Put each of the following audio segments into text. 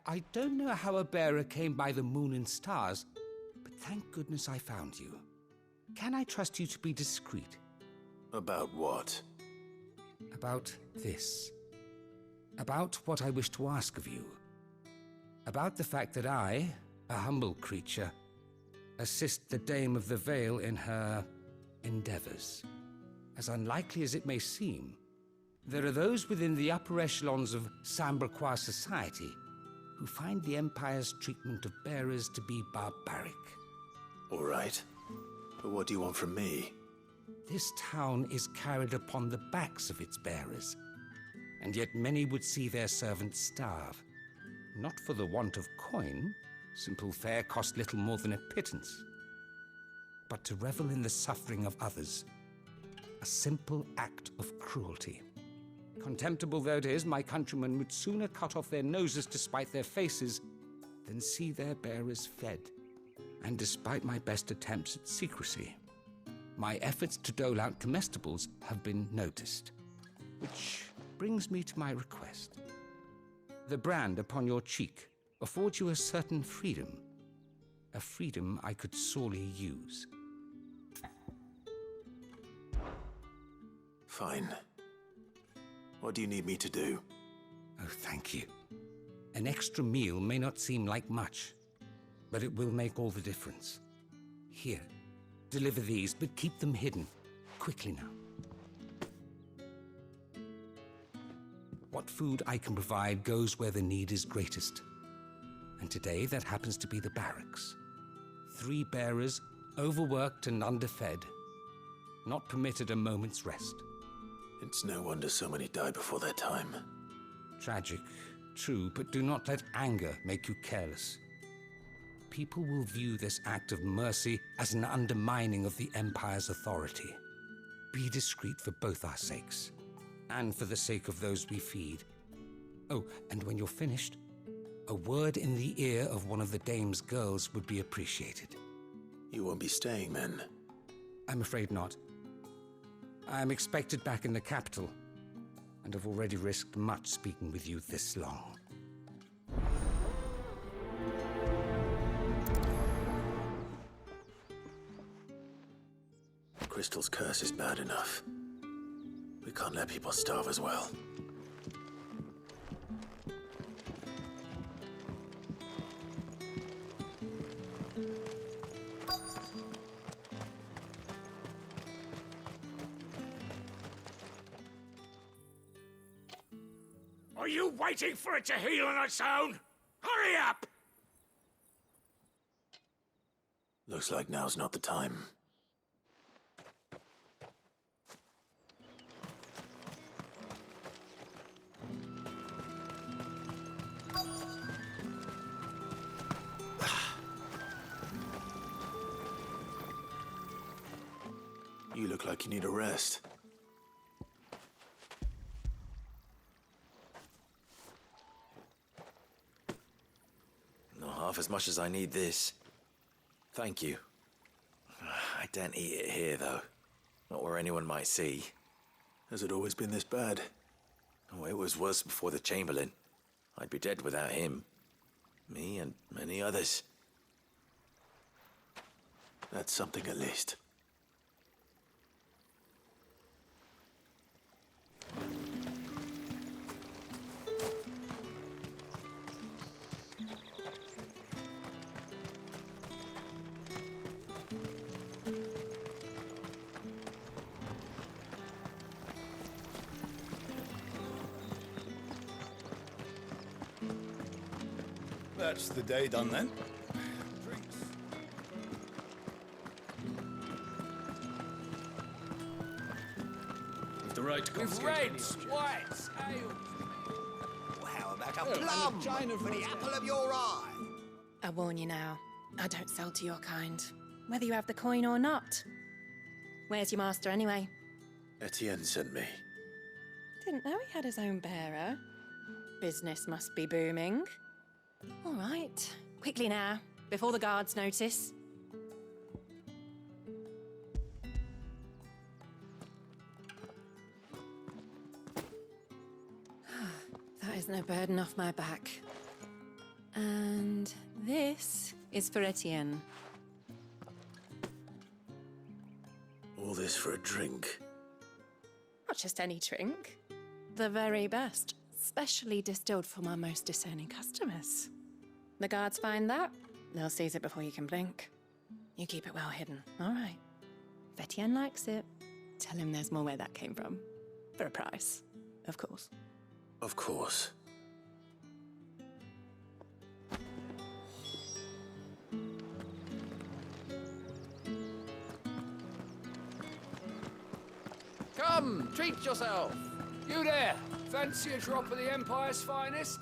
I don't know how a bearer came by the moon and stars, but thank goodness I found you. Can I trust you to be discreet? About what? About this. About what I wish to ask of you. About the fact that I, a humble creature, assist the Dame of the Vale in her endeavors. As unlikely as it may seem, there are those within the upper echelons of Sambraquois society who find the Empire's treatment of bearers to be barbaric. All right. But what do you want from me? This town is carried upon the backs of its bearers, and yet many would see their servants starve. Not for the want of coin, simple fare cost little more than a pittance, but to revel in the suffering of others, a simple act of cruelty. Contemptible though it is, my countrymen would sooner cut off their noses to spite their faces than see their bearers fed. And despite my best attempts at secrecy, my efforts to dole out comestibles have been noticed. Which brings me to my request. The brand upon your cheek affords you a certain freedom. A freedom I could sorely use. Fine. What do you need me to do? Oh, thank you. An extra meal may not seem like much, but it will make all the difference. Here, deliver these, but keep them hidden. Quickly now. What food I can provide goes where the need is greatest. And today, that happens to be the barracks. 3 bearers, overworked and underfed, not permitted a moment's rest. It's no wonder so many die before their time. Tragic, true, but do not let anger make you careless. People will view this act of mercy as an undermining of the Empire's authority. Be discreet for both our sakes, and for the sake of those we feed. Oh, and when you're finished, a word in the ear of one of the Dame's girls would be appreciated. You won't be staying, then? I'm afraid not. I am expected back in the capital, and have already risked much speaking with you this long. Crystal's curse is bad enough. We can't let people starve as well. Are you waiting for it to heal on its own? Hurry up! Looks like now's not the time. You look like you need a rest. Not half as much as I need this. Thank you. I don't eat it here, though. Not where anyone might see. Has it always been this bad? Oh, it was worse before the Chamberlain. I'd be dead without him. Me and many others. That's something at least. That's the day done then. Drinks. With the right With reds, whites, ale. Well, how about a plum for the apple of your eye? I warn you now, I don't sell to your kind, whether you have the coin or not. Where's your master anyway? Etienne sent me. Didn't know he had his own bearer. Business must be booming. All right, quickly now, before the guards notice. That is no burden off my back. And this is for Etienne. All this for a drink. Not just any drink. The very best. Specially distilled from our most discerning customers. The guards find that, they'll seize it before you can blink. You keep it well hidden, all right? If Etienne likes it, tell him there's more where that came from. For a price, of course. Of course. Come, treat yourself. You there, fancy a drop of the Empire's finest?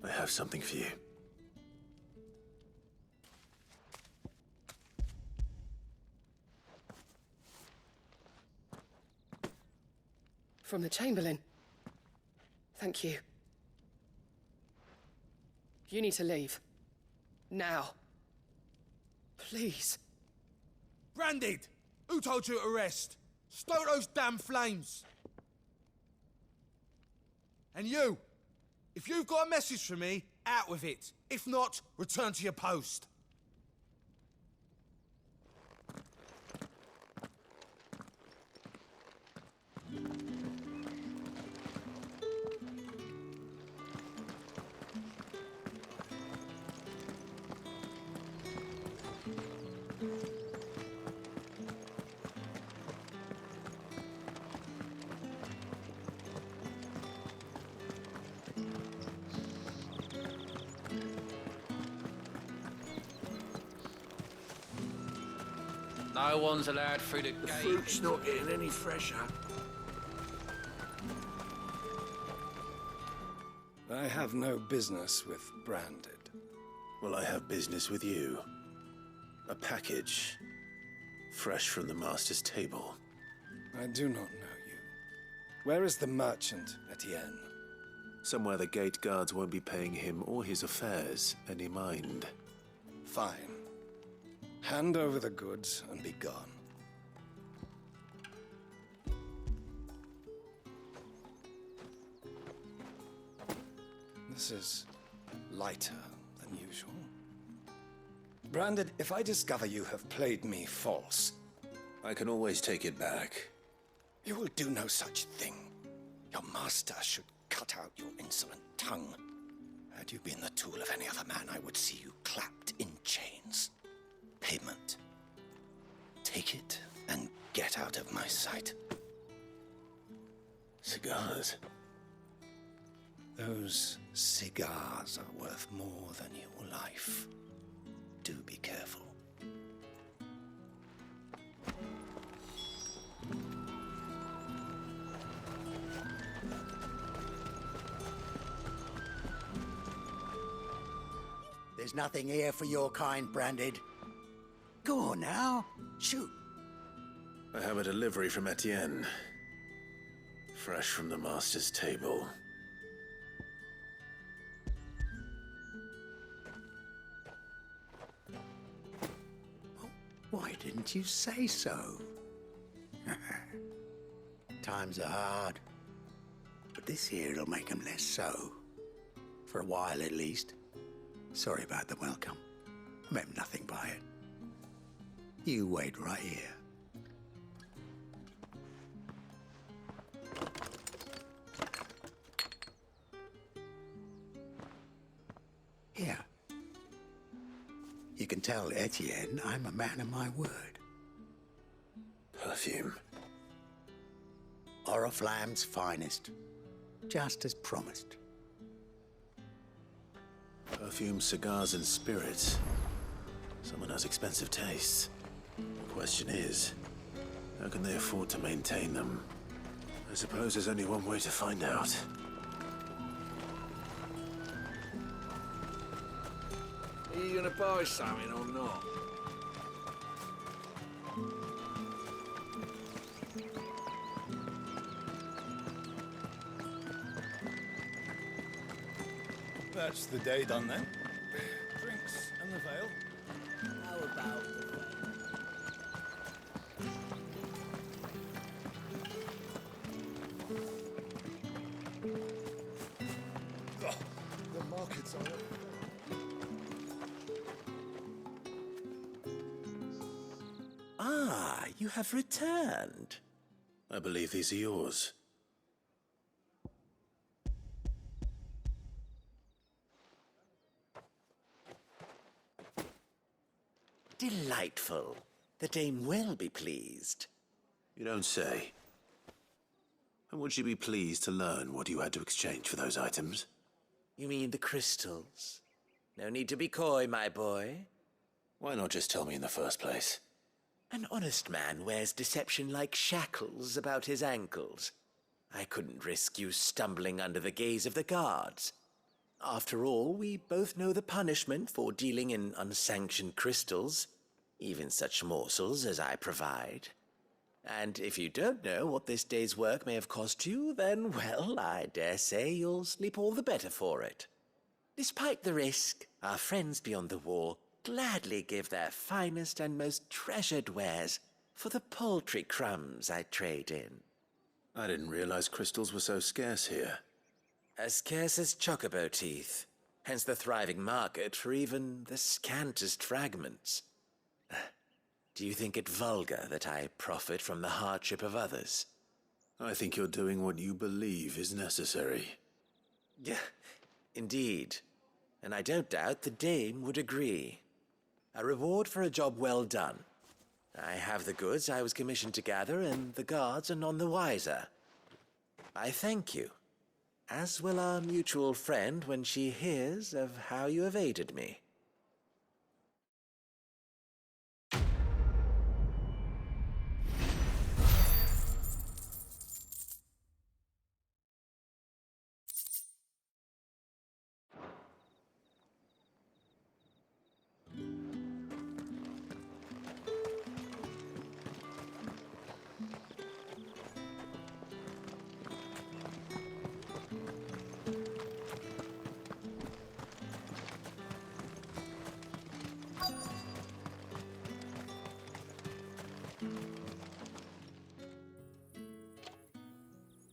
I have something for you. From the Chamberlain. Thank you. You need to leave. Now. Please. Branded! Who told you to rest? Stoke those damn flames! And you! If you've got a message for me, out with it. If not, return to your post. No one's allowed through the The gate. fruit's not getting any fresher. I have no business with Branded. Well, I have business with you. A package. Fresh from the Master's table. I do not know you. Where is the merchant, Etienne? Somewhere the gate guards won't be paying him or his affairs any mind. Fine. Hand over the goods and be gone. This is lighter than usual. Branded, if I discover you have played me false, I can always take it back. you will do no such thing. Your master should cut out your insolent tongue. Had you been the tool of any other man, I would see you clapped in chains. Payment. Take it and get out of my sight. Cigars. Those cigars are worth more than your life. Do be careful. There's nothing here for your kind, Branded. Go on now. Shoot. I have a delivery from Etienne. Fresh from the Master's table. Why didn't you say so? Times are hard. But this here'll make 'em less so. For a while, at least. Sorry about the welcome. I meant nothing by it. You wait right here. Here. You can tell Etienne I'm a man of my word. Perfume. Oriflamme's finest. Just as promised. Perfume, cigars, and spirits. Someone has expensive tastes. The question is, how can they afford to maintain them? I suppose there's only one way to find out. Are you gonna buy something or not? That's the day done then. Drinks and the veil. How about the The markets are up. Ah, you have returned. I believe these are yours. Delightful. The dame will be pleased. You don't say. And would she be pleased to learn what you had to exchange for those items? You mean the crystals? No need to be coy, my boy. Why not just tell me in the first place? An honest man wears deception like shackles about his ankles. I couldn't risk you stumbling under the gaze of the guards. After all, we both know the punishment for dealing in unsanctioned crystals, even such morsels as I provide. And if you don't know what this day's work may have cost you, then, well, I dare say you'll sleep all the better for it. Despite the risk, our friends beyond the wall gladly give their finest and most treasured wares for the paltry crumbs I trade in. I didn't realize crystals were so scarce here. As scarce as chocobo teeth, hence the thriving market for even the scantest fragments. Do you think it vulgar that I profit from the hardship of others? I think you're doing what you believe is necessary. Yeah, indeed. And I don't doubt the dame would agree. A reward for a job well done. I have the goods I was commissioned to gather, and the guards are none the wiser. I thank you, as will our mutual friend when she hears of how you have aided me.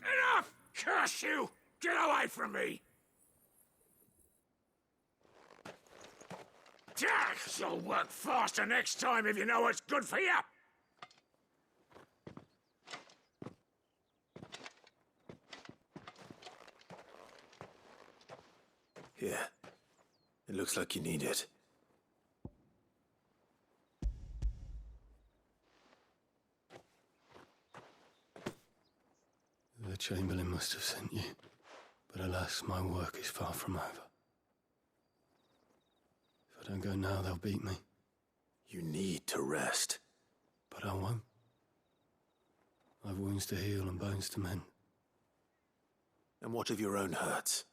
Enough! Curse you! Get away from me! You'll work faster next time if you know what's good for you! Here. It looks like you need it. The Chamberlain must have sent you, but alas, my work is far from over. If I don't go now, they'll beat me. You need to rest. But I won't. I've wounds to heal and bones to mend. And what of your own hurts?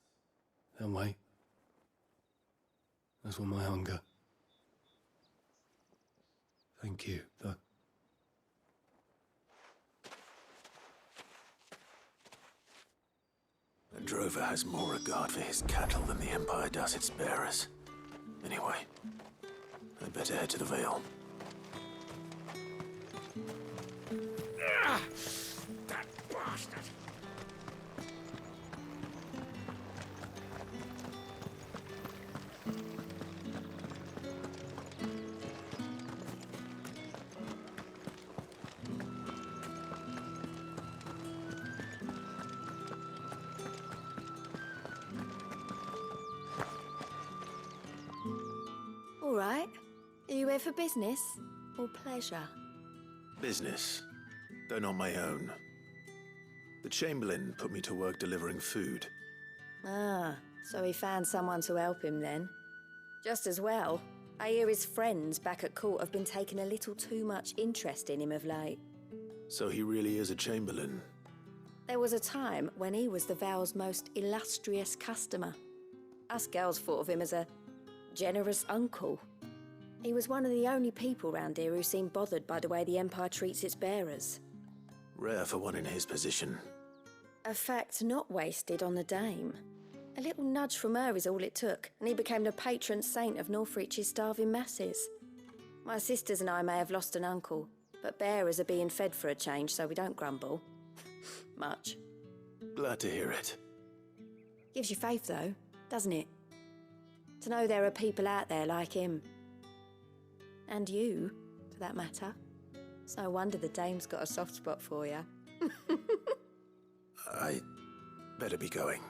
They'll wait. As will my hunger. Thank you, though. A drover has more regard for his cattle than the Empire does its bearers. Anyway, I'd better head to the Vale. That bastard! All right. Are you here for business or pleasure? Business, though not my own. The Chamberlain put me to work delivering food. Ah, so he found someone to help him then. Just as well. I hear his friends back at court have been taking a little too much interest in him of late. So he really is a Chamberlain. There was a time when he was the Vale's most illustrious customer. Us girls thought of him as a generous uncle. He was one of the only people round here who seemed bothered by the way the Empire treats its bearers. Rare for one in his position. A fact not wasted on the dame. A little nudge from her is all it took, and he became the patron saint of Northreach's starving masses. My sisters and I may have lost an uncle, but bearers are being fed for a change, so we don't grumble. Much. Glad to hear it. Gives you faith, though, doesn't it? To know there are people out there like him. And you, for that matter. It's no wonder the dame's got a soft spot for you. I better be going.